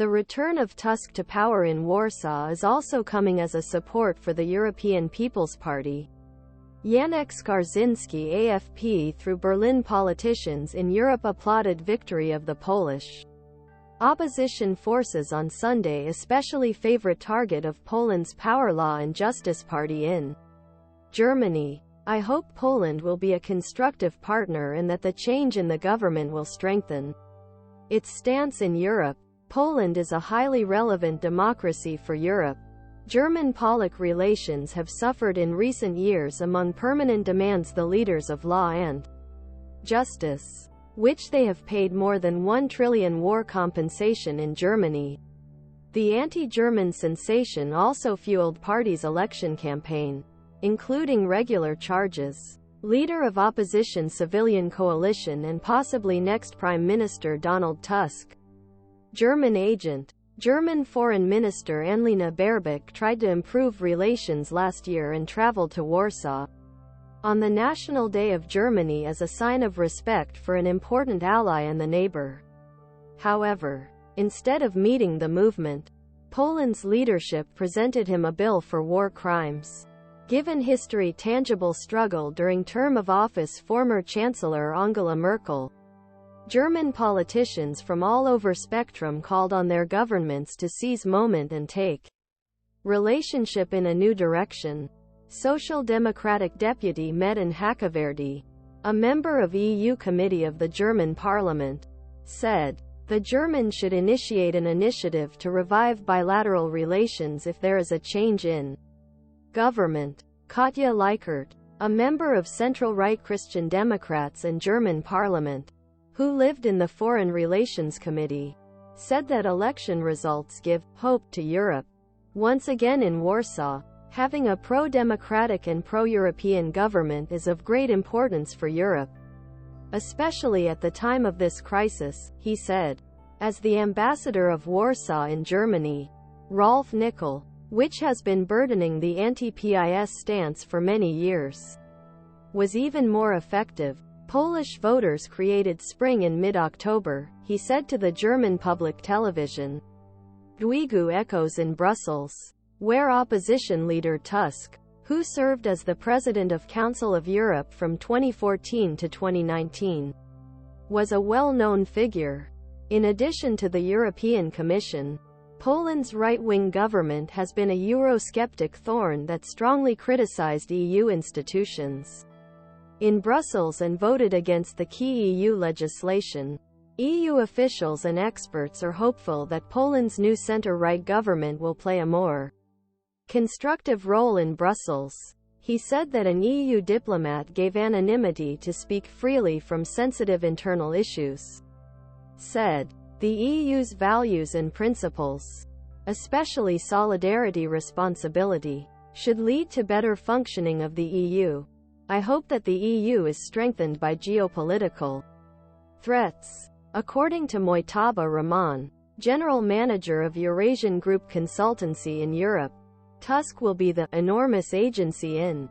The return of Tusk to power in Warsaw is also coming as a support for the European People's Party. Janek SkarzynskiAFP through Berlin politicians in Europe applauded victory of the Polish opposition forces on Sunday, especially favorite target of Poland's Power Law and Justice Party in Germany. I hope Poland will be a constructive partner and that the change in the government will strengthen its stance in Europe. Poland is a highly relevant democracy for Europe. German-Polic relations have suffered in recent years among permanent demands the leaders of law and justice, which they have paid more than 1 trillion war compensation in Germany. The anti-German sensation also fueled party's election campaign, including regular charges. Leader of opposition civilian coalition and possibly next Prime Minister Donald Tusk. German agent. German Foreign Minister Anlena Baerbock tried to improve relations last year and traveled to Warsaw on the National Day of Germany as a sign of respect for an important ally and the neighbor. However, instead of meeting the movement, Poland's leadership presented him a bill for war crimes. Given history tangible struggle during term of office former Chancellor Angela Merkel, German politicians from all over spectrum called on their governments to seize moment and take relationship in a new direction. Social Democratic Deputy Metin Hakverdi, a member of EU Committee of the German Parliament, said, "The Germans should initiate an initiative to revive bilateral relations if there is a change in government." Katja Leikert, a member of central-right Christian Democrats and German Parliament, who lived in the Foreign Relations Committee, said that election results give hope to Europe. Once again in Warsaw, having a pro-democratic and pro-European government is of great importance for Europe, especially at the time of this crisis, he said. As the Ambassador of Warsaw in Germany, Rolf Nickel, which has been burdening the anti-PIS stance for many years, was even more effective. Polish voters created spring in mid-October, he said to the German public television. Duygu echoes in Brussels, where opposition leader Tusk, who served as the President of Council of Europe from 2014 to 2019, was a well-known figure. In addition to the European Commission, Poland's right-wing government has been a Eurosceptic thorn that strongly criticized EU institutions in Brussels and voted against the key EU legislation. EU officials and experts are hopeful that Poland's new center-right government will play a more constructive role in Brussels. He said that an EU diplomat gave anonymity to speak freely from sensitive internal issues. Said, "The EU's values and principles, especially solidarity responsibility, should lead to better functioning of the EU. I hope that the EU is strengthened by geopolitical threats." According to Mujtaba Rahman, General Manager of Eurasian Group Consultancy in Europe, Tusk will be the enormous agency in